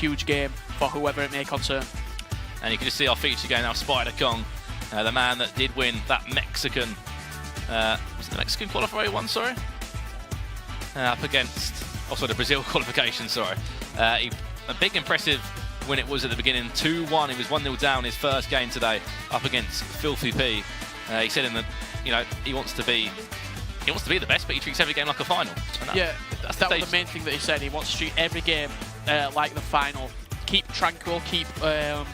huge game for whoever it may concern. And you can just see our feature game now, Spider Kong, the man that did win that Mexican, was it the Mexican qualifier he won, sorry? Up against, also the Brazil qualification, sorry. A big impressive win it was at the beginning, 2-1. He was 1-0 down his first game today up against Fiwc. He said in the, he wants to be the best, but he treats every game like a final. Yeah, that was the main thing that he said. He wants to treat every game like the final. Keep tranquil, keep a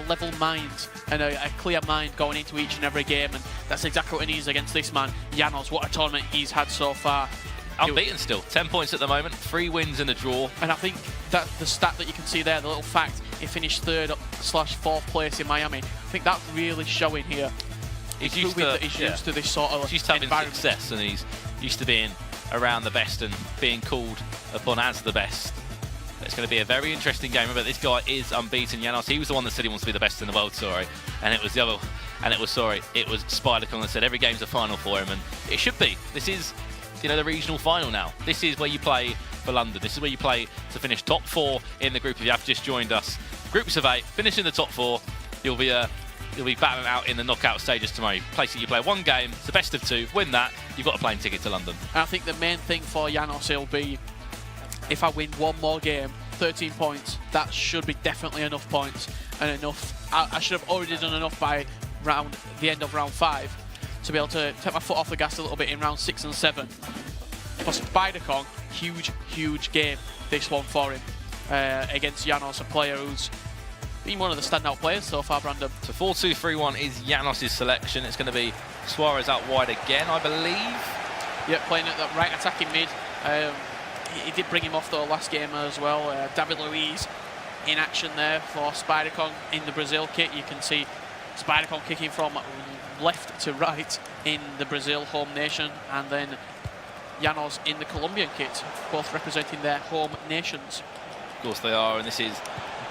level mind and a clear mind going into each and every game, and that's exactly what he needs against this man, Janoz. What a tournament he's had so far. Unbeaten still, 10 points at the moment, 3 wins and a draw. And I think that the stat that you can see there, the little fact, he finished 3rd/4th place in Miami. I think that's really showing here. He's used to this sort of he's used to having success, and he's used to being around the best and being called upon as the best. It's going to be a very interesting game. Remember, this guy is unbeaten, Janoz. He was the one that said he wants to be the best in the world, sorry. And it was the other, and it was Spider Kong that said every game's a final for him, and it should be. This is, the regional final now. This is where you play for London. This is where you play to finish top 4 in the group. If you have just joined us, groups of 8, finish in the top 4. You'll be battling out in the knockout stages tomorrow. You play 1 game, it's the best of 2. Win that, you've got a plane ticket to London. And I think the main thing for Janoz will be, if I win 1 more game, 13 points, that should be definitely enough points and enough. I should have already done enough by the end of round 5 to be able to take my foot off the gas a little bit in round 6 and 7. For Spider Kong, huge game this one for him against Janoz, a player who's been one of the standout players so far, Brandon. So 4-2-3-1 is Janoz's selection. It's going to be Suarez out wide again, I believe. Yeah, playing at that right attacking mid. He did bring him off though last game as well. David Luiz in action there for Spider Kong in the Brazil kit. You can see Spider Kong kicking from left to right in the Brazil home nation, and then Janoz in the Colombian kit, both representing their home nations. Of course they are, and this is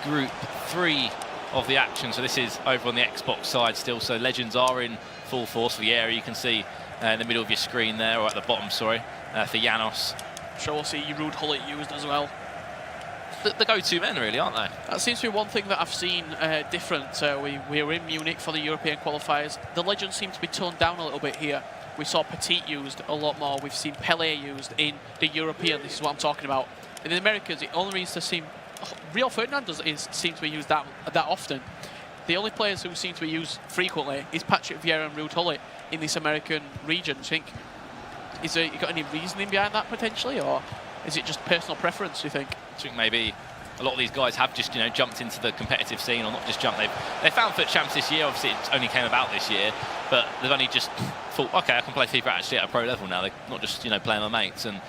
Group 3 of the action. So this is over on the Xbox side still. So Legends are in full force for the area. You can see in the middle of your screen there, or at the bottom, sorry, for Janoz. I'm sure we'll see Ruud Gullit used as well. The go-to men, really, aren't they? That seems to be one thing that I've seen different. We were in Munich for the European qualifiers. The legends seem to be toned down a little bit here. We saw Petit used a lot more. We've seen Pelé used in the European. This is what I'm talking about. In the Americas, it only seems to seem Rio Ferdinand seems to be used that often. The only players who seem to be used frequently is Patrick Vieira and Ruud Gullit in this American region. Do you think, you got any reasoning behind that potentially, or is it just personal preference, do you think? I think maybe a lot of these guys have just, jumped into the competitive scene, or not just jumped. They found foot champs this year. Obviously, it only came about this year, but they've only just thought, okay, I can play FIFA actually at a pro level now. They're not just, playing my mates. And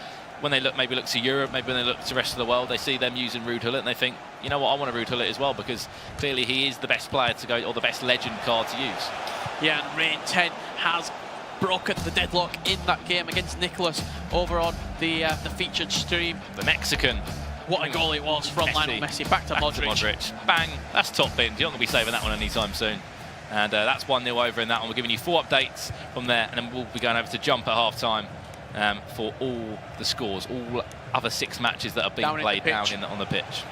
when they maybe look to Europe, maybe when they look to the rest of the world, they see them using Ruud Gullit and they think, you know what, I want a Ruud Gullit as well, because clearly he is the best player to go, or the best legend card to use. Yeah, and Rain 10 has broken the deadlock in that game against Nicholas over on the featured stream. The Mexican. What a goal it was from Lionel Messi. Back to Modric. Bang. That's top bin. You're not going to be saving that one anytime soon. And that's 1-0 over in that one. We're giving you 4 updates from there, and then we'll be going over to Jump at half-time for all the scores, all other 6 matches that are being played down on the pitch.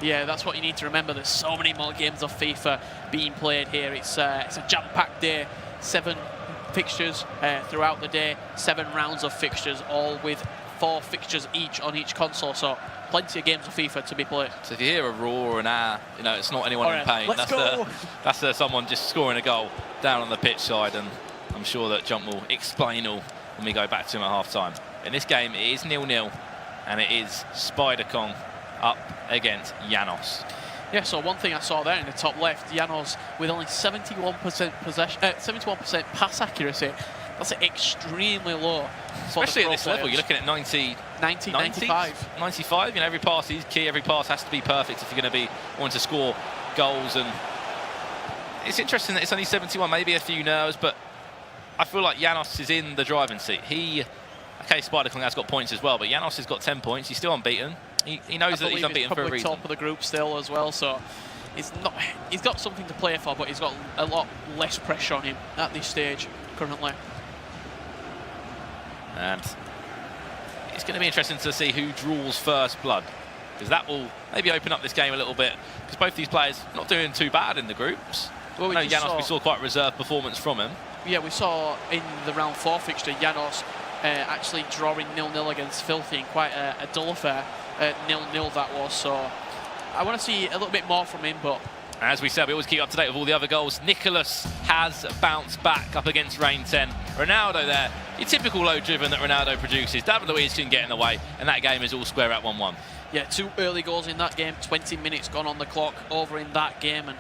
Yeah, that's what you need to remember. There's so many more games of FIFA being played here. It's a jam-packed day. 7 fixtures throughout the day, 7 rounds of fixtures, all with 4 fixtures each on each console. So plenty of games of FIFA to be played. So if you hear a roar or an it's not anyone in pain. That's someone just scoring a goal down on the pitch side, and I'm sure that Jump will explain all when we go back to him at half-time. In this game, it is 0-0, and it is Spider Kong up against Janoz. Yeah, so one thing I saw there in the top left, Janoz with only 71% possession, 71% pass accuracy. That's extremely low. Especially at this level, you're looking at 95. 95, every pass is key, every pass has to be perfect if you're going to be wanting to score goals. And it's interesting that it's only 71, maybe a few nerves, but I feel like Janoz is in the driving seat. Okay, Spider Kong has got points as well, but Janoz has got 10 points. He's still unbeaten. He knows that he's unbeaten for a reason. He's top of the group still as well, so he's got something to play for, but he's got a lot less pressure on him at this stage currently. And it's going to be interesting to see who draws first blood, because that will maybe open up this game a little bit, because both these players not doing too bad in the groups. Well, we saw quite a reserved performance from him. Yeah, we saw in the round 4 fixture Janoz actually drawing 0-0 against Filthy in quite a dull affair. 0-0 that was, so I want to see a little bit more from him, but as we said, we always keep up to date with all the other goals. Nicholas has bounced back up against Rain 10. Ronaldo there, your typical low driven that Ronaldo produces. David Luiz can get in the way, and that game is all square at 1-1. Yeah, 2 early goals in that game, 20 minutes gone on the clock over in that game, and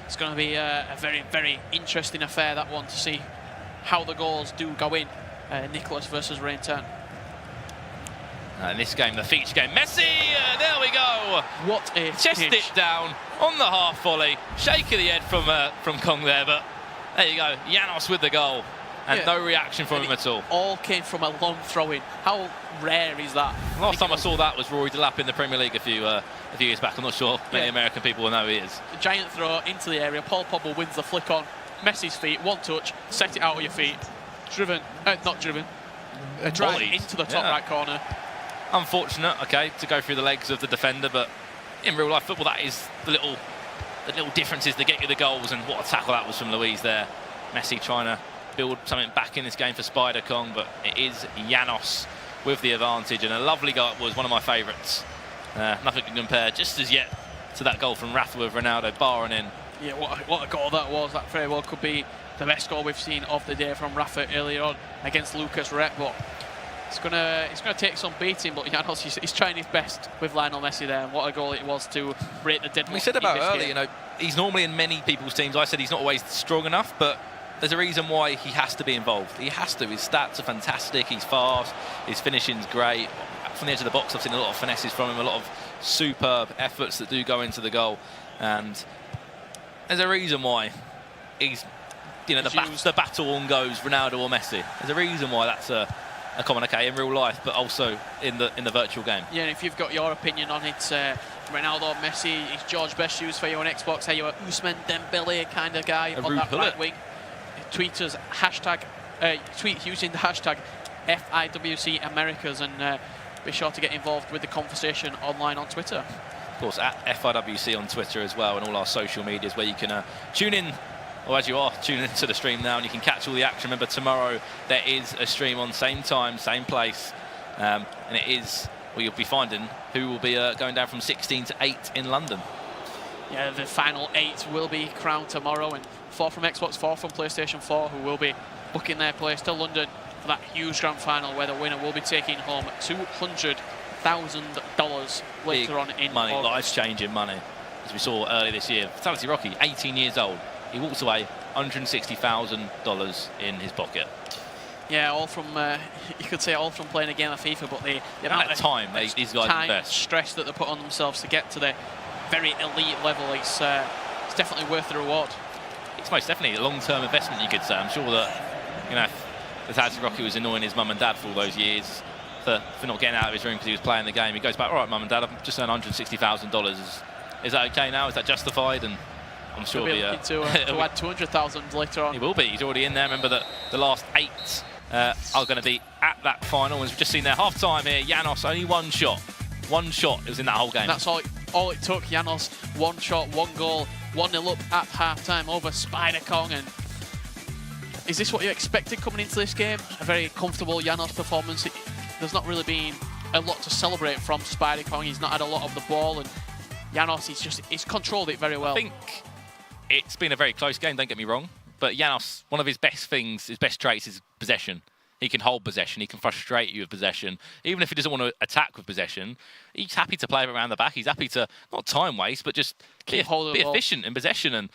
it's going to be a very, very interesting affair, that one, to see how the goals do go in. Nicholas versus Rain 10. In this game, the feature game, Messi, there we go. What a chest finish. it down on the half volley. Shake of the head from Kong there, but there you go. Janoz with the goal, and no reaction from him at all. All came from a long throw-in. How rare is that? Last time I saw that was Rory Delap in the Premier League a few years back. I'm not sure many American people will know who he is. A giant throw into the area. Paul Pogba wins the flick on Messi's feet. One touch, set it out of your feet. Not driven. Drive into the top right corner. Unfortunate, okay, to go through the legs of the defender, but in real life football, that is the little differences that get you the goals. And what a tackle that was from Luiz there. Messi trying to build something back in this game for Spider Kong, but it is Janoz with the advantage, and a lovely goal. It was one of my favourites. Nothing can compare just as yet to that goal from Rafa with Ronaldo barring in. Yeah, what a goal that was. That very well could be the best goal we've seen of the day from Rafa earlier on against Lucas Rep, but it's gonna take some beating. But Janoz, he's trying his best with Lionel Messi there, and what a goal it was to break the deadlock. We said about earlier, he's normally in many people's teams. I said he's not always strong enough, but there's a reason why he has to be involved. He has to. His stats are fantastic. He's fast. His finishing's great. From the edge of the box, I've seen a lot of finesses from him, a lot of superb efforts that do go into the goal, and there's a reason why he's, the battle on goes Ronaldo or Messi. There's a reason why that's a common, in real life, but also in the virtual game. Yeah, and if you've got your opinion on it, Ronaldo, Messi, is George best used for you on Xbox? Are you a Ousmane Dembele kind of guy on that right wing? Tweet us, tweet using the hashtag FIWC Americas, and be sure to get involved with the conversation online on Twitter. Of course, at FIWC on Twitter as well, and all our social medias where you can tune in, or as you are tuning into the stream now, and you can catch all the action. Remember, tomorrow there is a stream on same time, same place, and it is, well, you'll be finding who will be going down from 16 to 8 in London. Yeah, the final 8 will be crowned tomorrow, and 4 from Xbox, 4 from PlayStation 4, who will be booking their place to London for that huge grand final, where the winner will be taking home $200,000 later on in money, August. life-changing money. As we saw earlier this year, Fatality Rocky, 18 years old, he walks away $160,000 in his pocket. Yeah, all from, you could say all from playing a game of FIFA, but the amount of time these guys invest, stress that they put on themselves to get to the very elite level, it's definitely worth the reward. It's most definitely a long-term investment, you could say. I'm sure that, Fatality Rocky was annoying his mum and dad for all those years for not getting out of his room because he was playing the game. He goes back, all right, mum and dad, I've just earned $160,000. Is that okay now? Is that justified? And I'm sure he'll be looking to add 200,000 later on. He will be. He's already in there. Remember that the last 8 are going to be at that final. As we've just seen there, half-time here, Janoz, only one shot. One shot it was in that whole game. And that's all it took, Janoz. One shot, one goal, 1-0 up at half-time over Spider Kong. And is this what you expected coming into this game? A very comfortable Janoz performance. There's not really been a lot to celebrate from Spider Kong. He's not had a lot of the ball, and Janoz, he's controlled it very well. I think it's been a very close game, don't get me wrong, but Janoz, one of his best things, his best traits is possession. He can hold possession, he can frustrate you with possession. Even if he doesn't want to attack with possession, he's happy to play around the back. He's happy to, not time waste, but just be efficient in possession. And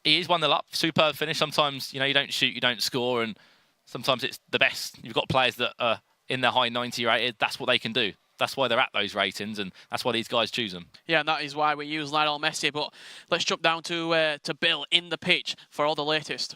he is 1-0 up, superb finish. Sometimes, you don't shoot, you don't score, and sometimes it's the best. You've got players that are in their high 90 rated, that's what they can do. That's why they're at those ratings, and that's why these guys choose them. Yeah, and that is why we use Lionel Messi. But let's jump down to Bill in the pitch for all the latest.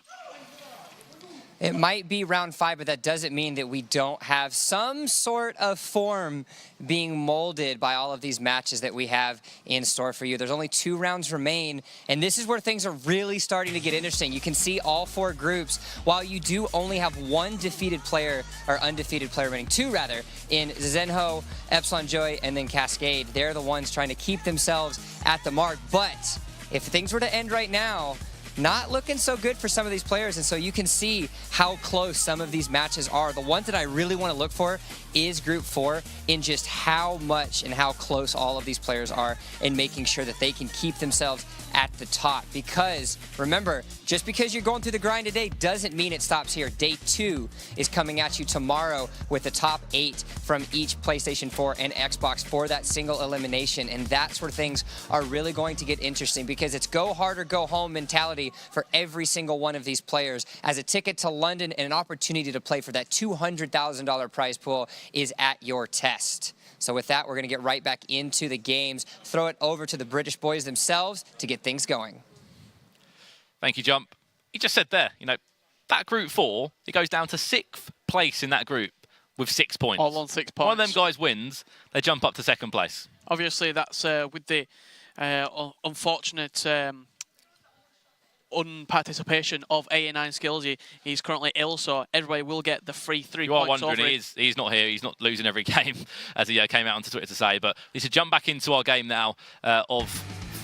It might be round 5, but that doesn't mean that we don't have some sort of form being molded by all of these matches that we have in store for you. There's only 2 rounds remain, and this is where things are really starting to get interesting. You can see all 4 groups, while you do only have 1 defeated player, or undefeated player remaining, 2 rather, in Zenho, Epsilon Joy, and then Cascade. They're the ones trying to keep themselves at the mark, but if things were to end right now, not looking so good for some of these players, and so you can see how close some of these matches are. The ones that I really want to look for is Group 4, in just how much and how close all of these players are in making sure that they can keep themselves at the top. Because, remember, just because you're going through the grind today doesn't mean it stops here. Day 2 is coming at you tomorrow with the top 8 from each PlayStation 4 and Xbox for that single elimination, and that's where things are really going to get interesting, because it's go hard or go home mentality for every single one of these players, as a ticket to London and an opportunity to play for that $200,000 prize pool is at your test. So with that, we're going to get right back into the games, throw it over to the British boys themselves to get things going. Thank you, Jump. He just said there, you know, that Group 4, it goes down to 6th place in that group with 6 points. All on 6 points. One of them guys wins, they jump up to 2nd place. Obviously, that's with the unfortunate unparticipation of AA9 Skills. He's currently ill, so everybody will get the free 3 you points. You are wondering, he's not here, he's not losing every game, as he came out onto Twitter to say. But we should jump back into our game now of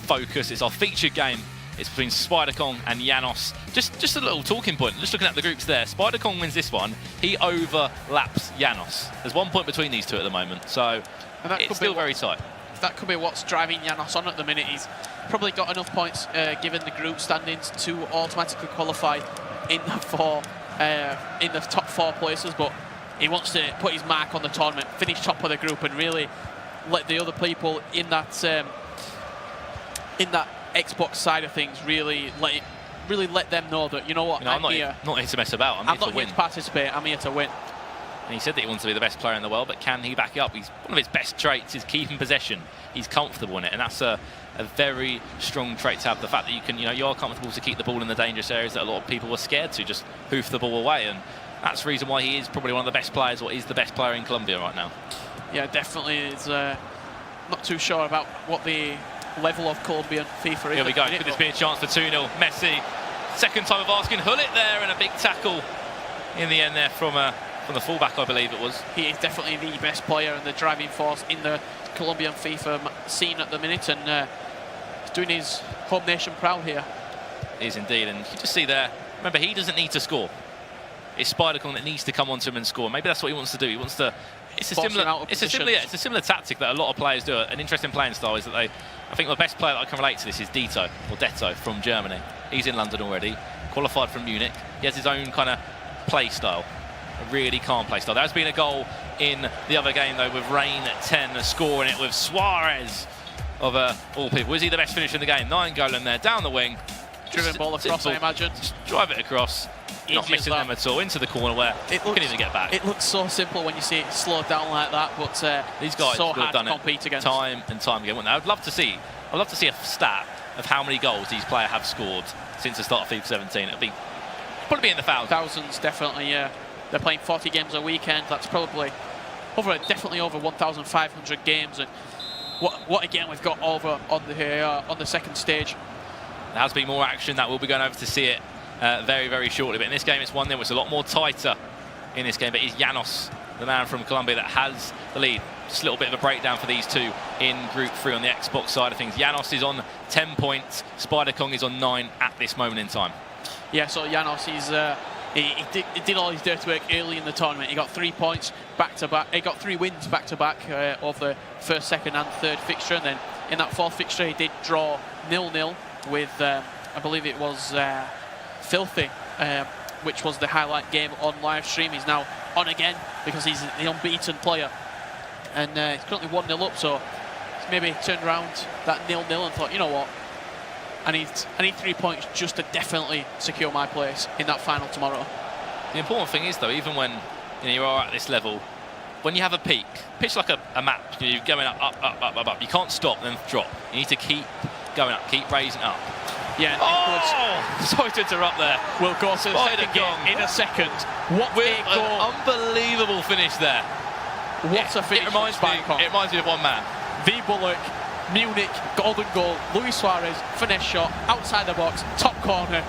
Focus. It's our featured game. It's between Spider-Kong and Janoz. Just a little talking point. Just looking at the groups there. Spider-Kong wins this one. He overlaps Janoz. There's 1 point between these two at the moment, so it's still very tight. That could be what's driving Janoz on at the minute. He's probably got enough points given the group standings to automatically qualify in the top 4 places, but he wants to put his mark on the tournament, finish top of the group, and really let the other people in that Xbox side of things really let them know that, you know what, I'm not here to mess about. I'm here not here to participate. I'm here to win. And he said that he wants to be the best player in the world, but can he back it up? One of his best traits is keeping possession. He's comfortable in it, and that's a very strong trait to have. The fact that you are comfortable to keep the ball in the dangerous areas that a lot of people are scared to just hoof the ball away, and that's the reason why he is probably one of the best players, or is the best player in Colombia right now. Yeah, definitely. Is not too sure about what the level of Colombian FIFA is. Here we go. Could this be a chance for 2-0? Messi, second time of asking, Hullet there, and a big tackle in the end there from the fullback, I believe it was. He is definitely the best player and the driving force in the Colombian FIFA scene at the minute, and he's doing his home nation proud here. He is indeed, and you just see there, remember, he doesn't need to score. It's Spider-Kong that needs to come onto him and score. Maybe that's what he wants to do. He wants to. It's a similar tactic that a lot of players do. An interesting playing style is that I think the best player that I can relate to this is Detto from Germany. He's in London already, qualified from Munich. He has his own kind of play style. A really calm play style. There's been a goal in the other game, though, with Rain at 10, scoring it with Suarez of all people. Is he the best finisher in the game? 9 goal in there, down the wing. Driven ball across, I imagine. Just drive it across. Not missing them at all, into the corner where it couldn't even get back. It looks so simple when you see it slowed down like that, but these guys so have hard done to compete against. Time and time again. I'd love to see a stat of how many goals these players have scored since the start of FIFA 17. It'd probably be in the thousands. Thousands, definitely, yeah. They're playing 40 games a weekend. That's probably definitely over 1,500 games. And what again we've got over on the second stage. There has been more action. That we'll be going over to see it very, very shortly. But in this game, it's 1-0. It's a lot more tighter in this game. But it's Janoz, the man from Colombia, that has the lead. Just a little bit of a breakdown for these two in Group 3 on the Xbox side of things. Janoz is on 10 points. Spider-Kong is on 9 at this moment in time. Yeah, so Janoz, he did all his dirty work early in the tournament. He got 3 points back-to-back. He got 3 wins back-to-back of the first, second and third fixture. And then in that fourth fixture, he did draw 0-0 with, I believe it was Filthy, which was the highlight game on live stream. He's now on again because he's the unbeaten player. And he's currently 1-0 up, so he's maybe turned around that 0-0 and thought, you know what, I need 3 points just to definitely secure my place in that final tomorrow. The important thing is, though, even when you are at this level, when you have a peak, pitch like a map, you're going up. You can't stop and then drop. You need to keep going up, keep raising up. Yeah, Oh! Sorry to interrupt there. we'll go to the Spider second game Kong. in a second. What With a an goal. unbelievable finish there. What a finish It from reminds me of one man. V Bullock, Munich, golden goal, Luis Suarez, finesse shot, outside the box, top corner.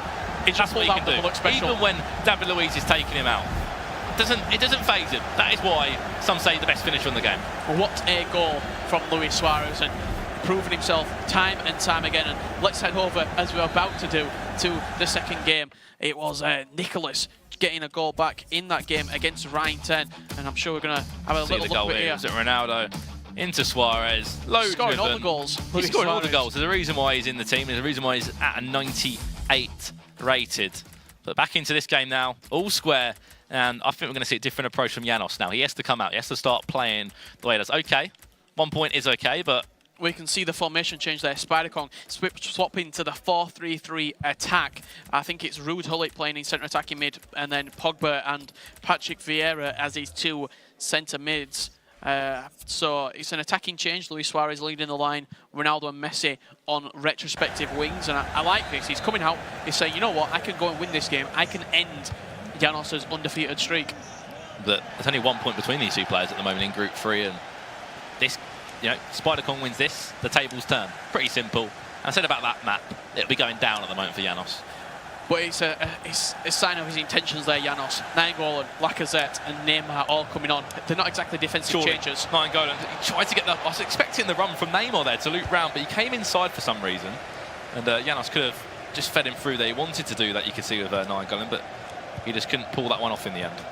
He just That's what pulled he out can the do. Bullock special. Even when David Luiz is taking him out. It doesn't phase him. That is why some say the best finisher in the game. What a goal from Luis Suarez, and proving himself time and time again. And let's head over, as we're about to do, to the second game. It was Nicholas getting a goal back in that game against Ryan 10, and I'm sure we're going to have a See little the goal look at it here. here. Was it Ronaldo into Suarez? Low Scoring all driven. the goals. He's Luis scoring all the Suarez. goals. There's a reason why he's in the team. There's a reason why he's at a 98 rated. But back into this game now, all square. And I think we're going to see a different approach from Janoz now. He has to come out. He has to start playing the way he does. Okay, 1 point is okay, but We can see the formation change there. Spider-Kong swapping to the 4-3-3 attack. I think it's Ruud Gullit playing in centre attacking mid, and then Pogba and Patrick Vieira as his two centre mids. So it's an attacking change. Luis Suarez leading the line, Ronaldo and Messi on retrospective wings. And I like this. He's coming out. He's saying, you know what, I can go and win this game. I can end Janoz's undefeated streak. there's only 1 point between these two players at the moment in Group 3. And this, Spider-Kong wins this, the tables turn. Pretty simple. And I said about that map, it'll be going down at the moment for Janoz. But it's a sign of his intentions there, Janoz. Nainggolan, Lacazette and Neymar all coming on. They're not exactly defensive changes. Nainggolan, he tried to get I was expecting the run from Neymar there to loop round, but he came inside for some reason. And Janoz could have just fed him through there. He wanted to do that, you could see with Nainggolan, but he just couldn't pull that one off in the end.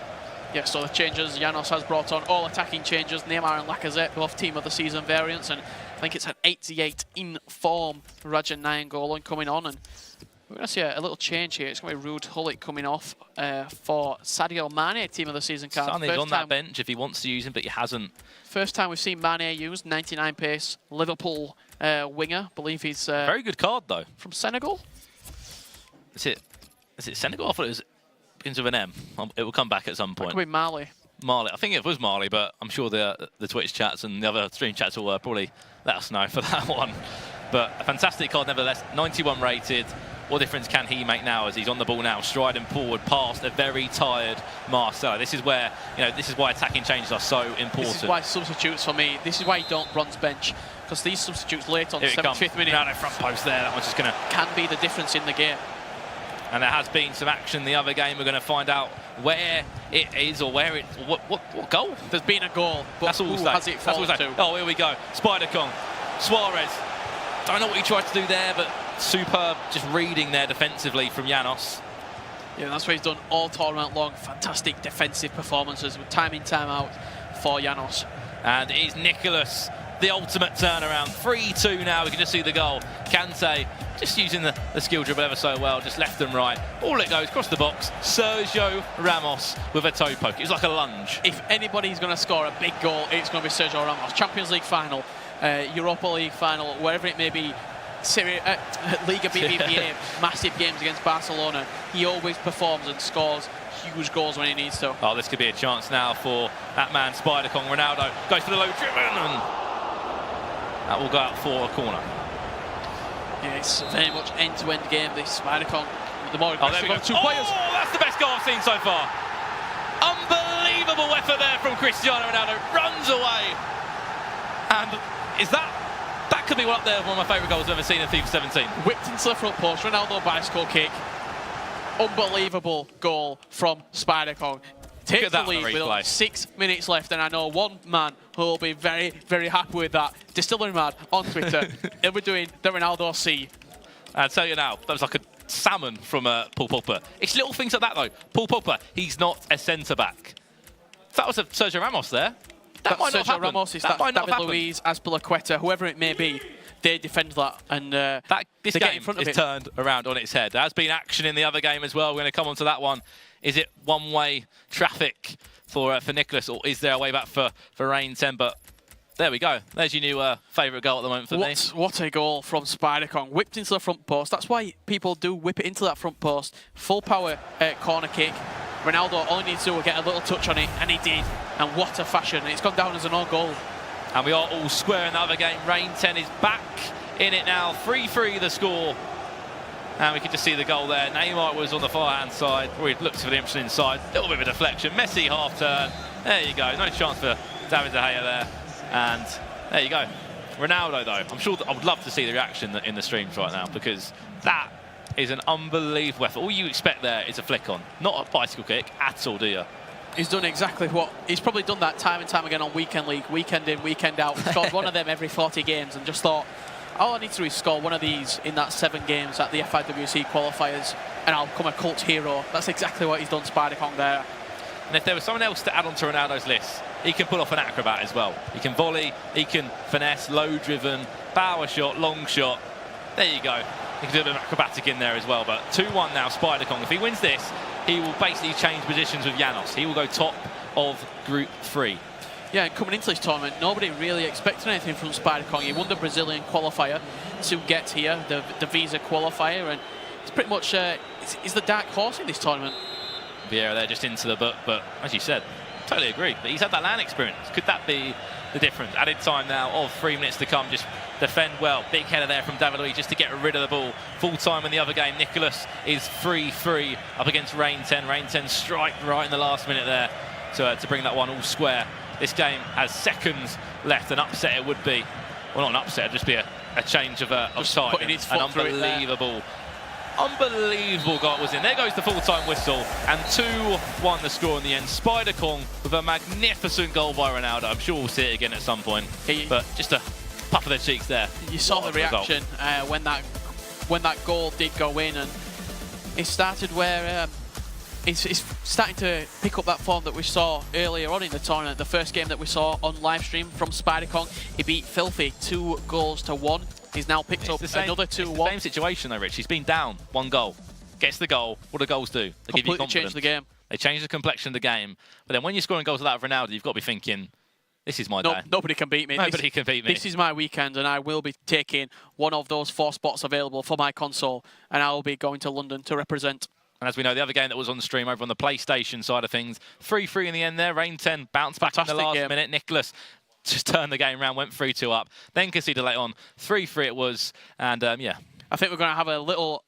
Yeah, so the changes Janoz has brought on, all attacking changes. Neymar and Lacazette, both team of the season variants, and I think it's an 88 in form. Raja Nainggolan coming on, and we're going to see a little change here. It's going to be Ruud Gullit coming off for Sadio Mane, team of the season card. Sané's on that bench if he wants to use him, but he hasn't. First time we've seen Mane used, 99 pace, Liverpool winger. Believe he's Very good card though. from Senegal. Is it Senegal? I thought it was begins with an M. It will come back at some point. Could be Mali. Mali. I think it was Mali, but I'm sure the Twitch chats and the other stream chats will probably let us know for that one. But a fantastic card nevertheless. 91 rated. What difference can he make now as he's on the ball now, striding forward past a very tired Marcelo? This is where, this is why attacking changes are so important. This is why substitutes for me. This is why you don't bronze bench, because these substitutes late on the 75th minute Now front post there. That one's just going to can be the difference in the game. And there has been some action the other game. We're going to find out where it is or where it. What goal? There's been a goal, but That's all who we'll say. has it fallen to? Oh, here we go. Spider-Kong. Suarez. Don't know what he tried to do there, but superb just reading there defensively from Janoz. Yeah, that's what he's done all tournament long. Fantastic defensive performances with time in, time out for Janoz. And it is Nicholas, the ultimate turnaround. 3-2 now. We can just see the goal. Kante just using the skill dribble ever so well, just left and right. All it goes across the box. Sergio Ramos with a toe poke. It's like a lunge. If anybody's going to score a big goal, it's going to be Sergio Ramos. Champions League final, Europa League final, wherever it may be. Liga BBVA, massive games against Barcelona. He always performs and scores huge goals when he needs to. Oh, this could be a chance now for that man, Spider-Kong. Ronaldo goes for the low dribble, and that will go out for a corner. Yeah, it's very much end-to-end game, this Spider-Kong. The more aggressive of two players. Oh, that's the best goal I've seen so far. Unbelievable effort there from Cristiano Ronaldo. Runs away. And is that could be one up there, one of my favourite goals I've ever seen in FIFA 17. Whipped into the front post, Ronaldo bicycle kick. Unbelievable goal from Spider-Kong. Takes the lead with only 6 minutes left, and I know one man who will be very, very happy with that. Distillery Mad on Twitter. He'll be doing the Ronaldo C. I'll tell you now, that was like a salmon from Paul Pogba. It's little things like that though. Paul Pogba, he's not a centre-back. If that was a Sergio Ramos there, that might not Sergio Ramos, it's that David Luiz, Azpilicueta, whoever it may be, they defend that. And this game is turned around on its head. There has been action in the other game as well. We're going to come on to that one. Is it one-way traffic for Nicholas, or is there a way back for Rain 10? But there we go. There's your new favourite goal at the moment for me. What a goal from Spider-Kong. Whipped into the front post. That's why people do whip it into that front post. Full power corner kick. Ronaldo only needs to get a little touch on it, and he did. And what a fashion. It's gone down as an own goal. And we are all square in the other game. Rain 10 is back in it now. 3-3 the score. And we could just see the goal there. Neymar was on the far-hand side, where he'd looked for the option inside. A little bit of a deflection. Messi half-turn. There you go. No chance for David De Gea there. And there you go. Ronaldo, though, I'm sure that I would love to see the reaction in the streams right now, because that is an unbelievable effort. All you expect there is a flick on, not a bicycle kick at all, do you? He's done exactly what... He's probably done that time and time again on Weekend League, weekend in, weekend out. Scored one of them every 40 games and just thought, all I need to do is score one of these in that 7 games at the Fiwc qualifiers and I'll become a cult hero. That's exactly what he's done, Spider-Kong there. And if there was someone else to add on to Ronaldo's list, he can pull off an acrobat as well. He can volley, he can finesse, low-driven, power shot, long shot. There you go. He can do a bit of acrobatic in there as well. But 2-1 now, Spider-Kong. If he wins this, he will basically change positions with Janoz. He will go top of Group 3. Yeah, and coming into this tournament, nobody really expected anything from Spider-Kong. He won the Brazilian qualifier to get here, the Visa qualifier, and it's pretty much he's the dark horse in this tournament. Vieira there just into the book, but as you said, totally agree. But he's had that LAN experience. Could that be the difference? Added time now of 3 minutes to come. Just defend well. Big header there from David Luiz just to get rid of the ball. Full time in the other game. Nicholas is free up against Rain 10. Rain 10 strike right in the last minute there to bring that one all square. This game has seconds left. An upset it would be. Well, not an upset, it'd just be a change of time. An unbelievable goal was in. There goes the full-time whistle, and 2-1 the score in the end. Spider-Kong with a magnificent goal by Ronaldo. I'm sure we'll see it again at some point, but just a puff of their cheeks there. You saw the reaction when that goal did go in, and it started where it's starting to pick up that form that we saw earlier on in the tournament. The first game that we saw on live stream from Spider-Kong, he beat Filthy 2-1. He's now picked up another 2-1. It's the same situation though, Rich. He's been down 1 goal. Gets the goal. What do goals do? They give you confidence. Change the game. They change the complexion of the game. But then when you're scoring goals like that of Ronaldo, you've got to be thinking, this is my day. Nobody can beat me. Nobody can beat me. This is my weekend, and I will be taking one of those 4 spots available for my console, and I will be going to London to represent. And as we know, the other game that was on the stream over on the PlayStation side of things, 3-3 in the end there. Rain 10 bounced back in the last minute. Nicholas just turned the game around, went 3-2 up, then conceded late on. 3-3 it was, and yeah. I think we're going to have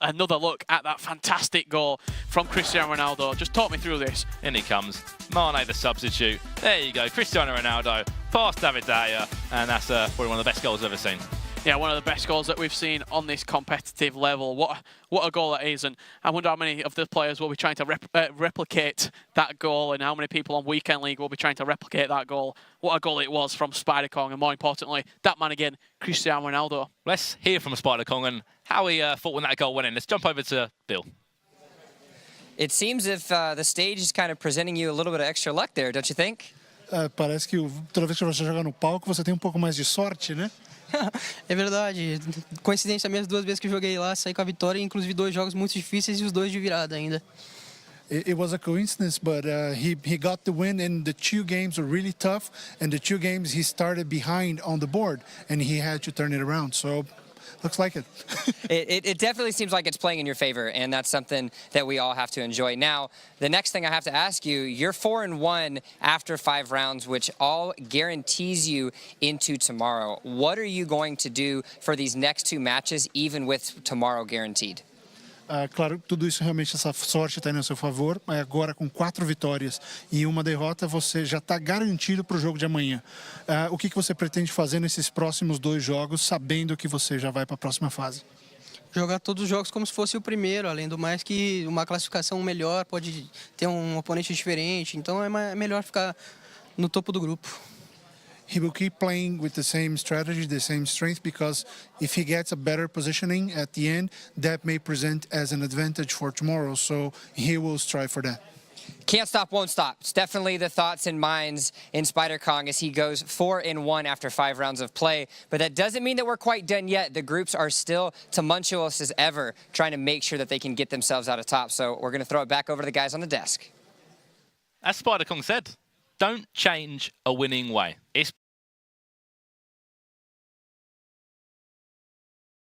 another look at that fantastic goal from Cristiano Ronaldo. Just talk me through this. In he comes. Mane, the substitute. There you go. Cristiano Ronaldo past David De Gea, and that's probably one of the best goals I've ever seen. Yeah, one of the best goals that we've seen on this competitive level. What a goal that is, and I wonder how many of the players will be trying to replicate that goal, and how many people on Weekend League will be trying to replicate that goal. What a goal it was from Spider-Kong, and more importantly, that man again, Cristiano Ronaldo. Let's hear from Spider-Kong and how he thought when that goal went in. Let's jump over to Bill. It seems if the stage is kind of presenting you a little bit of extra luck there, don't you think? Parece que toda vez que você joga no palco, você tem pouco mais de sorte, né? É verdade. Coincidência mesmo, 2 vezes que eu joguei lá, saí com a vitória, inclusive 2 jogos muito difíceis e os 2 de virada ainda. It was a coincidence, but he got the win, and the 2 games were really tough, and the 2 games he started behind on the board, and he had to turn it around. So looks like it. It definitely seems like it's playing in your favor, and that's something that we all have to enjoy. Now, the next thing I have to ask you, you're 4-1 after 5 rounds, which all guarantees you into tomorrow. What are you going to do for these next 2 matches, even with tomorrow guaranteed? Claro, tudo isso realmente, essa sorte está aí no seu favor. Agora, com 4 vitórias e 1 derrota, você já está garantido para o jogo de amanhã. O que você pretende fazer nesses próximos 2 jogos, sabendo que você já vai para a próxima fase? Jogar todos os jogos como se fosse o primeiro, além do mais que uma classificação melhor pode ter um oponente diferente, então é melhor ficar no topo do grupo. He will keep playing with the same strategy, the same strength, because if he gets a better positioning at the end, that may present as an advantage for tomorrow, so he will strive for that. Can't stop, won't stop. It's definitely the thoughts and minds in Spider-Kong as he goes 4-1 after 5 rounds of play. But that doesn't mean that we're quite done yet. The groups are still tumultuous as ever, trying to make sure that they can get themselves out of top. So we're going to throw it back over to the guys on the desk. As Spider-Kong said, don't change a winning way. It's